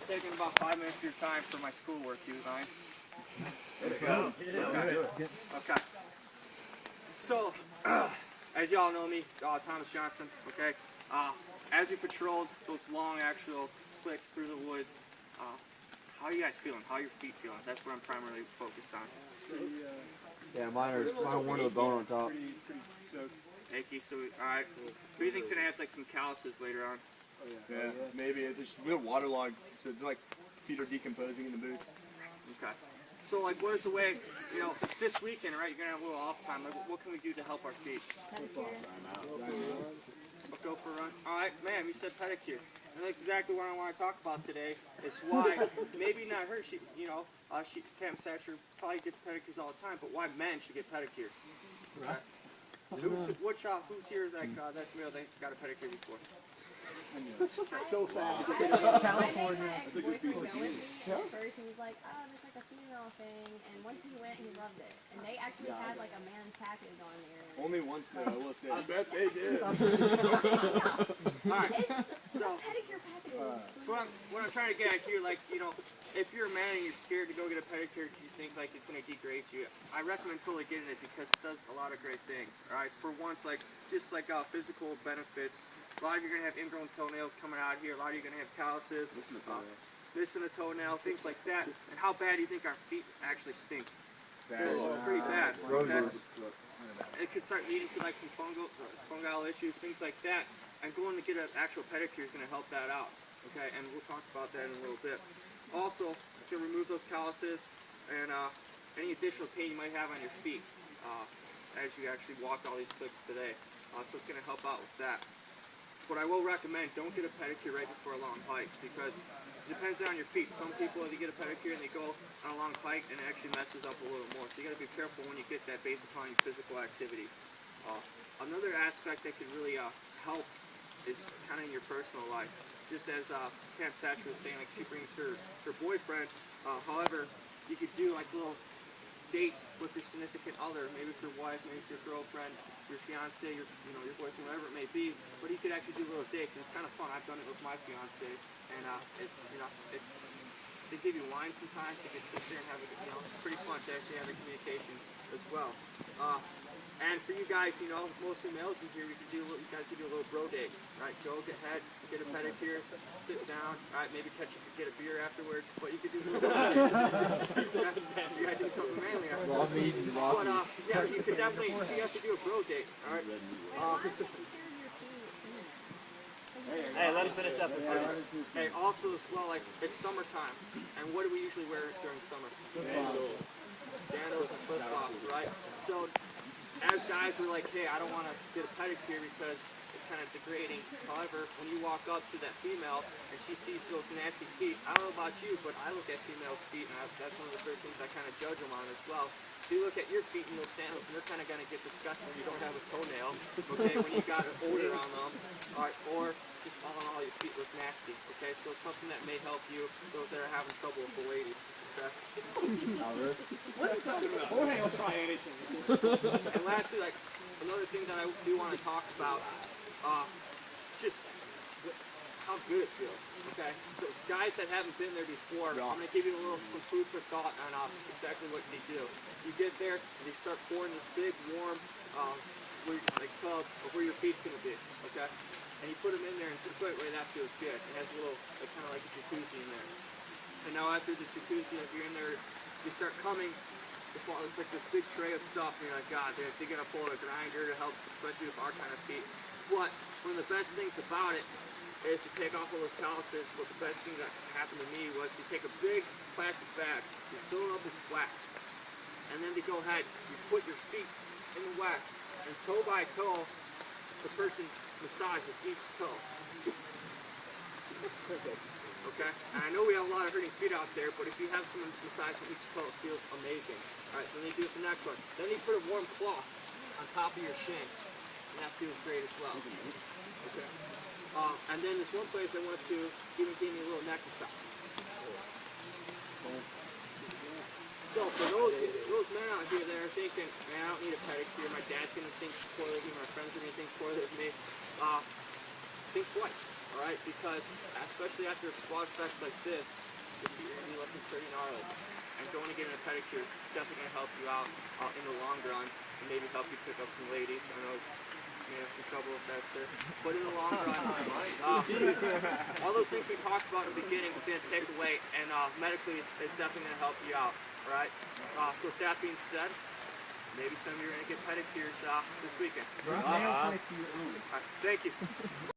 taking about 5 minutes of your time for my schoolwork, you mind? Okay. So, as y'all know me, Thomas Johnson, okay? As we patrolled those long actual clicks through the woods, how are you guys feeling? How are your feet feeling? That's what I'm primarily focused on. Yeah, mine are one with a bone on top. Pretty soaked. Achy, so, alright. Who do you think's gonna have like some calluses later on? Yeah, maybe. There's a bit waterlogged, so it's like feet are decomposing in the boots. Okay. So, like, what is the way, you know, this weekend, right, you're going to have a little off time. Like, what can we do to help our feet? Go for a run. All right, ma'am, you said pedicure. And that's exactly what I want to talk about today, is why, maybe not her, she, you know, Cam Satcher probably gets pedicures all the time, but why men should get pedicures. Right. Who's here that's male that's got a pedicure before? So fast. California. My ex-boyfriend went with me at first, and he's like, oh, it's like a female thing. And once he went, he loved it. And they actually had like a man's package on there. Only once though, I will say. I bet they did. Alright, so, Pedicure package. so what I'm trying to get at here, like, you know, if you're a man and you're scared to go get a pedicure because you think like it's going to degrade you, I recommend totally getting it because it does a lot of great things. Alright, for once, like, just like physical benefits. A lot of you are going to have ingrown toenails coming out here. A lot of you are going to have calluses, missing a toenail, things like that. And how bad do you think our feet actually stink? Pretty bad. It could start leading to like some fungal issues, things like that. And going to get an actual pedicure is going to help that out. Okay, and we'll talk about that in a little bit. Also, it's going to remove those calluses and any additional pain you might have on your feet as you actually walk all these clicks today. So it's going to help out with that. But I will recommend, don't get a pedicure right before a long hike because it depends on your feet. Some people, they get a pedicure and they go on a long hike and it actually messes up a little more. So you got to be careful when you get that based upon your physical activities. Another aspect that can really help is kind of in your personal life. Just as Cam Satcher was saying, like she brings her boyfriend. However, you could do like little dates with your significant other, maybe with your wife, maybe with your girlfriend, your fiance, your boyfriend, whatever it may be. But you could actually do little dates, and it's kind of fun. I've done it with my fiance, and they give you wine sometimes. You can sit there and have it's pretty fun to actually have a communication as well. And for you guys, mostly males in here, you guys could do a little bro date, right? Go get a pedicure, sit down, right? Maybe get a beer afterwards, but you could do a little you gotta do something manly afterwards. But yeah, you could definitely, you have to do a bro date, all right? Hey, let him finish up. Hey, also as well, like it's summertime, and what do we usually wear during summer? Sandals and flip-flops, right? So as guys, we're like, hey, I don't want to get a pedicure because it's kind of degrading. However, when you walk up to that female and she sees those nasty feet, I don't know about you, but I look at females' feet, and that's one of the first things I kind of judge them on as well. So you look at your feet in those sandals, and they're kind of going to get disgusting. You don't have a toenail, okay, when you got an odor on them, or just all in all, your feet look nasty, okay? So it's something that may help you, those that are having trouble with the ladies. Okay. What are you talking about? Jorge will try anything. And lastly, like another thing that I do want to talk about, just how good it feels. Okay, so guys that haven't been there before, I'm going to give you some food for thought on exactly what they do. You get there and they start pouring this big warm tub of where your feet's going to be. Okay, and you put them in there, and just right away that feels good. It has a little kind of like a jacuzzi in there. And now after this jacuzzi, if you're in there, you start coming, it's like this big tray of stuff, and you're like, God, they're going to pull out a grinder to help, especially with our kind of feet. But one of the best things about it is to take off all those calluses. But the best thing that happened to me was to take a big plastic bag, you fill it up with wax, and then to go ahead, you put your feet in the wax, and toe by toe, the person massages each toe. Okay? And I know we have a lot of hurting feet out there, but if you have someone massaging each toe, it feels amazing. Alright, then they do the next one. Then you put a warm cloth on top of your shin, and that feels great as well. Okay. And then this one place I went to even gave me a little neck massage. So for those men out here that are thinking, man, I don't need a pedicure, my dad's going to think poorly of me, my friends are going to think poorly of me, think twice. All right, because especially after a squad fest like this, you're gonna be looking pretty gnarly. And going to get a pedicure is definitely gonna help you out in the long run, and maybe help you pick up some ladies. I know you may have some trouble with that, sir. But in the long run, all those things we talked about in the beginning, it's gonna take away, and medically, it's definitely gonna help you out. All right. So with that being said, maybe some of you are gonna get pedicures this weekend. Nail place to your own. All right, thank you.